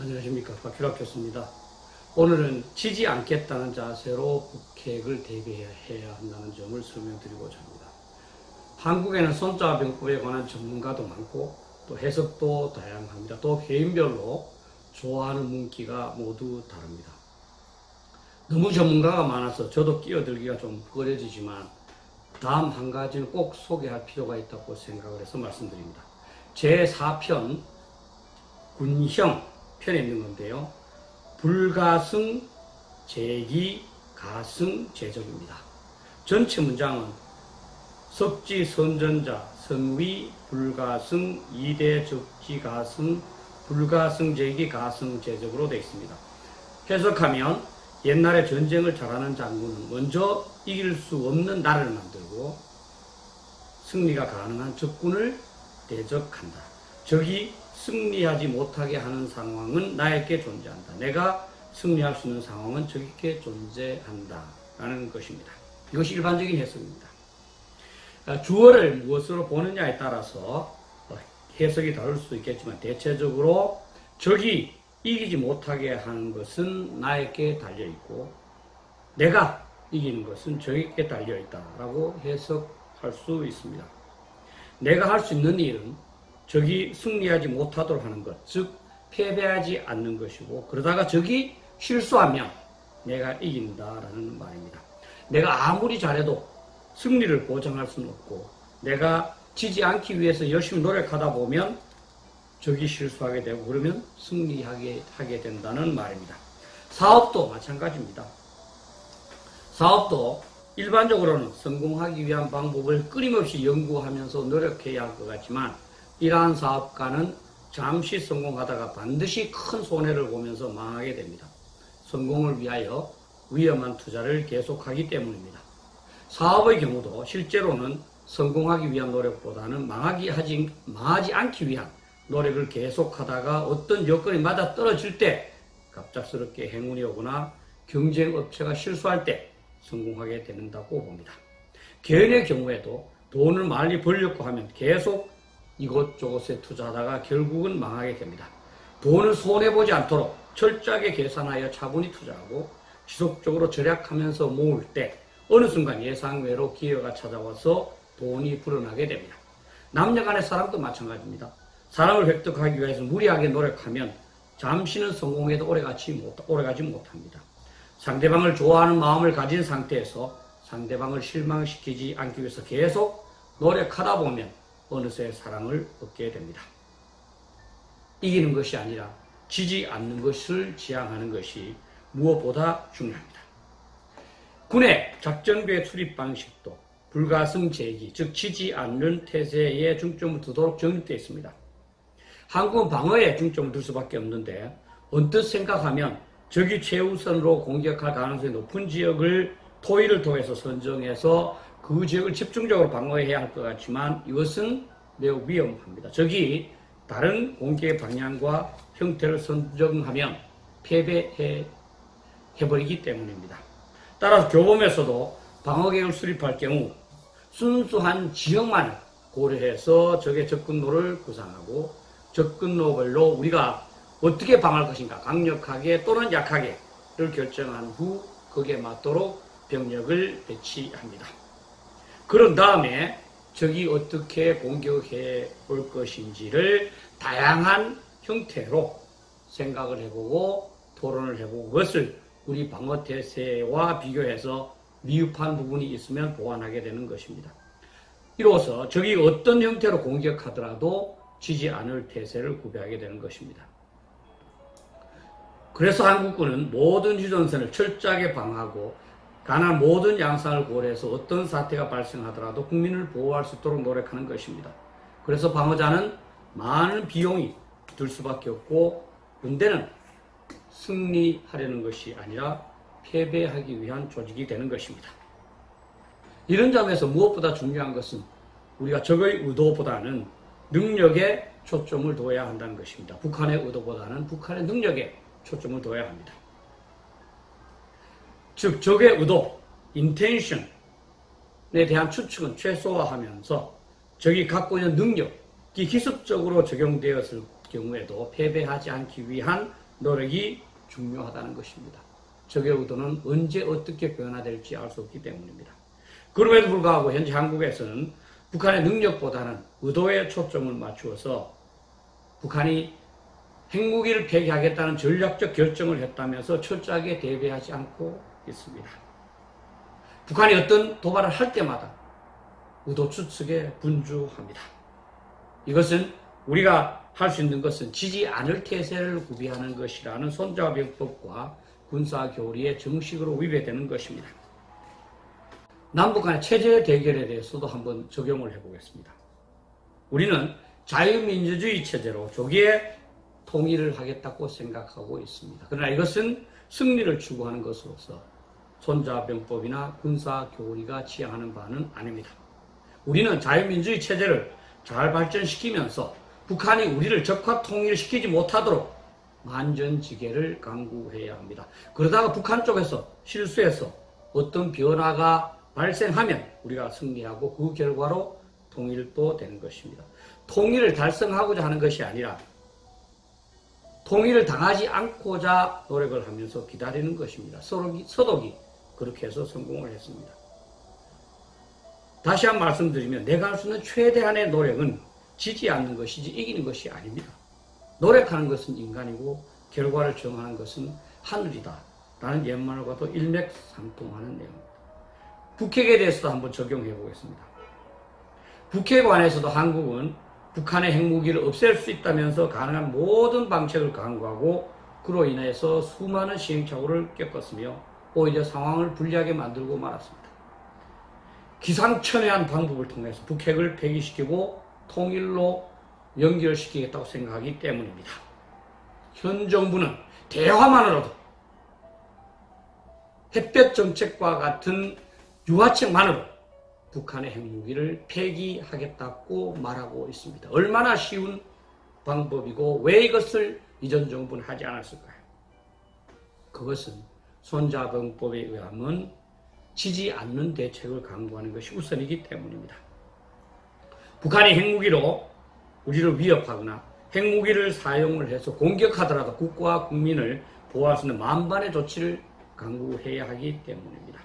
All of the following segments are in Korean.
안녕하십니까, 박규락 교수입니다. 오늘은 지지 않겠다는 자세로 북핵을 대비해야 한다는 점을 설명드리고자 합니다. 한국에는 손자병법에 관한 전문가도 많고 또 해석도 다양합니다. 또 개인별로 좋아하는 문기가 모두 다릅니다. 너무 전문가가 많아서 저도 끼어들기가 좀 꺼려지지만 다음 한 가지는 꼭 소개할 필요가 있다고 생각을 해서 말씀드립니다. 제4편 군형 편에 있는 건데요. 불가승, 제기, 가승, 제적입니다. 전체 문장은 석지, 선전자, 선위, 불가승, 이대, 적지, 가승, 불가승, 제기, 가승, 제적으로 되어 있습니다. 해석하면 옛날에 전쟁을 잘하는 장군은 먼저 이길 수 없는 나라를 만들고 승리가 가능한 적군을 대적한다. 적이 승리하지 못하게 하는 상황은 나에게 존재한다. 내가 승리할 수 있는 상황은 적에게 존재한다. 라는 것입니다. 이것이 일반적인 해석입니다. 주어를 무엇으로 보느냐에 따라서 해석이 다를 수도 있겠지만 대체적으로 적이 이기지 못하게 하는 것은 나에게 달려있고 내가 이기는 것은 적에게 달려있다라고 해석할 수 있습니다. 내가 할 수 있는 일은 적이 승리하지 못하도록 하는 것, 즉 패배하지 않는 것이고 그러다가 적이 실수하면 내가 이긴다라는 말입니다. 내가 아무리 잘해도 승리를 보장할 수는 없고 내가 지지 않기 위해서 열심히 노력하다 보면 적이 실수하게 되고 그러면 승리하게 된다는 말입니다. 사업도 마찬가지입니다. 사업도 일반적으로는 성공하기 위한 방법을 끊임없이 연구하면서 노력해야 할 것 같지만 이러한 사업가는 잠시 성공하다가 반드시 큰 손해를 보면서 망하게 됩니다. 성공을 위하여 위험한 투자를 계속하기 때문입니다. 사업의 경우도 실제로는 성공하기 위한 노력보다는 망하지 않기 위한 노력을 계속하다가 어떤 여건이 맞아 떨어질 때 갑작스럽게 행운이 오거나 경쟁업체가 실수할 때 성공하게 된다고 봅니다. 개인의 경우에도 돈을 많이 벌려고 하면 계속 이곳저곳에 투자하다가 결국은 망하게 됩니다. 돈을 손해보지 않도록 철저하게 계산하여 차분히 투자하고 지속적으로 절약하면서 모을 때 어느 순간 예상외로 기회가 찾아와서 돈이 불어나게 됩니다. 남녀간의 사랑도 마찬가지입니다. 사랑을 획득하기 위해서 무리하게 노력하면 잠시는 성공해도 오래가지 못합니다. 상대방을 좋아하는 마음을 가진 상태에서 상대방을 실망시키지 않기 위해서 계속 노력하다 보면 어느새 사랑을 얻게 됩니다. 이기는 것이 아니라 지지 않는 것을 지향하는 것이 무엇보다 중요합니다. 군의 작전부의 출입 방식도 불가승제기, 즉 지지 않는 태세에 중점을 두도록 정립되어 있습니다. 한국은 방어에 중점을 둘 수밖에 없는데 언뜻 생각하면 적이 최우선으로 공격할 가능성이 높은 지역을 토의를 통해서 선정해서 그 지역을 집중적으로 방어해야 할 것 같지만 이것은 매우 위험합니다. 적이 다른 공격의 방향과 형태를 선정하면 패배해버리기 때문입니다. 따라서 교범에서도 방어계획을 수립할 경우 순수한 지역만을 고려해서 적의 접근로를 구상하고 접근로별로 우리가 어떻게 방어할 것인가 강력하게 또는 약하게를 결정한 후 거기에 맞도록 병력을 배치합니다. 그런 다음에 적이 어떻게 공격해 올 것인지를 다양한 형태로 생각을 해보고 토론을 해보고 그것을 우리 방어태세와 비교해서 미흡한 부분이 있으면 보완하게 되는 것입니다. 이로써 적이 어떤 형태로 공격하더라도 지지 않을 태세를 구비하게 되는 것입니다. 그래서 한국군은 모든 휴전선을 철저하게 방어하고 가난 모든 양상을 고려해서 어떤 사태가 발생하더라도 국민을 보호할 수 있도록 노력하는 것입니다. 그래서 방어자는 많은 비용이 들 수밖에 없고 군대는 승리하려는 것이 아니라 패배하기 위한 조직이 되는 것입니다. 이런 점에서 무엇보다 중요한 것은 우리가 적의 의도보다는 능력에 초점을 둬야 한다는 것입니다. 북한의 의도보다는 북한의 능력에 초점을 둬야 합니다. 즉 적의 의도, intention에 대한 추측은 최소화하면서 적이 갖고 있는 능력이 기습적으로 적용되었을 경우에도 패배하지 않기 위한 노력이 중요하다는 것입니다. 적의 의도는 언제 어떻게 변화될지 알 수 없기 때문입니다. 그럼에도 불구하고 현재 한국에서는 북한의 능력보다는 의도에 초점을 맞추어서 북한이 핵무기를 폐기하겠다는 전략적 결정을 했다면서 철저하게 대비하지 않고 있습니다. 북한이 어떤 도발을 할 때마다 의도 추측에 분주합니다. 이것은 우리가 할 수 있는 것은 지지 않을 태세를 구비하는 것이라는 손자병법과 군사교리에 정식으로 위배되는 것입니다. 남북 간의 체제 대결에 대해서도 한번 적용을 해보겠습니다. 우리는 자유민주주의 체제로 조기에 통일을 하겠다고 생각하고 있습니다. 그러나 이것은 승리를 추구하는 것으로서 손자병법이나 군사교리가 지향하는 바는 아닙니다. 우리는 자유민주주의 체제를 잘 발전시키면서 북한이 우리를 적화 통일시키지 못하도록 만전지계를 강구해야 합니다. 그러다가 북한 쪽에서 실수해서 어떤 변화가 발생하면 우리가 승리하고 그 결과로 통일도 되는 것입니다. 통일을 달성하고자 하는 것이 아니라 통일을 당하지 않고자 노력을 하면서 기다리는 것입니다. 서독이 그렇게 해서 성공을 했습니다. 다시 한번 말씀드리면 내가 할 수 있는 최대한의 노력은 지지 않는 것이지 이기는 것이 아닙니다. 노력하는 것은 인간이고 결과를 정하는 것은 하늘이다 라는 옛말과도 일맥상통하는 내용입니다. 북핵에 대해서도 한번 적용해 보겠습니다. 북핵에 관해서도 한국은 북한의 핵무기를 없앨 수 있다면서 가능한 모든 방책을 강구하고 그로 인해서 수많은 시행착오를 겪었으며 오히려 상황을 불리하게 만들고 말았습니다. 기상천외한 방법을 통해서 북핵을 폐기시키고 통일로 연결시키겠다고 생각하기 때문입니다. 현 정부는 대화만으로도 햇볕 정책과 같은 유화책만으로 북한의 핵무기를 폐기하겠다고 말하고 있습니다. 얼마나 쉬운 방법이고 왜 이것을 이전 정부는 하지 않았을까요? 그것은 손자병법에 의하면 지지 않는 대책을 강구하는 것이 우선이기 때문입니다. 북한이 핵무기로 우리를 위협하거나 핵무기를 사용을 해서 공격하더라도 국가와 국민을 보호할 수 있는 만반의 조치를 강구해야 하기 때문입니다.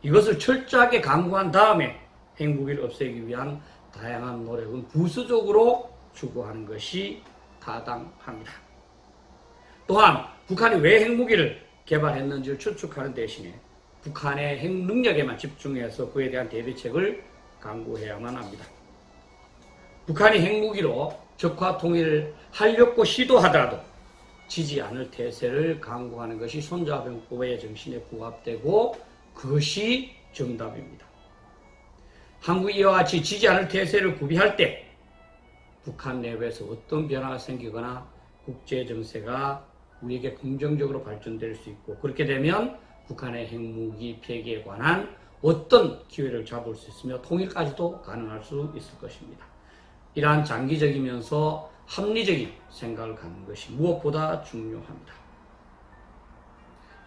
이것을 철저하게 강구한 다음에 핵무기를 없애기 위한 다양한 노력은 부수적으로 추구하는 것이 타당합니다. 또한 북한이 왜 핵무기를 개발했는지를 추측하는 대신에 북한의 핵 능력에만 집중해서 그에 대한 대비책을 강구해야만 합니다. 북한이 핵무기로 적화 통일을 하려고 시도하더라도 지지 않을 태세를 강구하는 것이 손자병법의 정신에 부합되고 그것이 정답입니다. 한국이 이와 같이 지지 않을 태세를 구비할 때 북한 내부에서 어떤 변화가 생기거나 국제 정세가 우리에게 긍정적으로 발전될 수 있고 그렇게 되면 북한의 핵무기 폐기에 관한 어떤 기회를 잡을 수 있으며 통일까지도 가능할 수 있을 것입니다. 이러한 장기적이면서 합리적인 생각을 갖는 것이 무엇보다 중요합니다.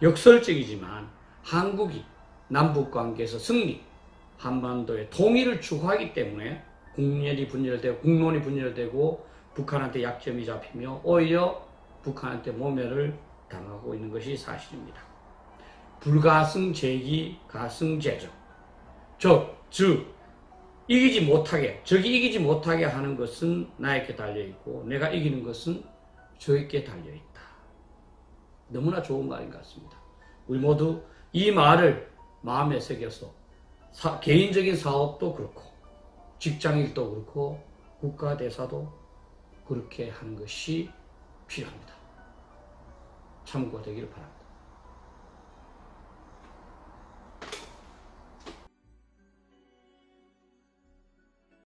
역설적이지만 한국이 남북관계에서 승리, 한반도의 통일을 추구하기 때문에 국론이 분열되고 북한한테 약점이 잡히며 오히려 북한한테 모멸을 당하고 있는 것이 사실입니다. 불가승제기 가승제죠. 즉 적이 이기지 못하게 하는 것은 나에게 달려있고 내가 이기는 것은 저에게 달려있다. 너무나 좋은 말인 것 같습니다. 우리 모두 이 말을 마음에 새겨서 개인적인 사업도 그렇고 직장일도 그렇고 국가대사도 그렇게 하는 것이 필요합니다. 참고되기를 바랍니다.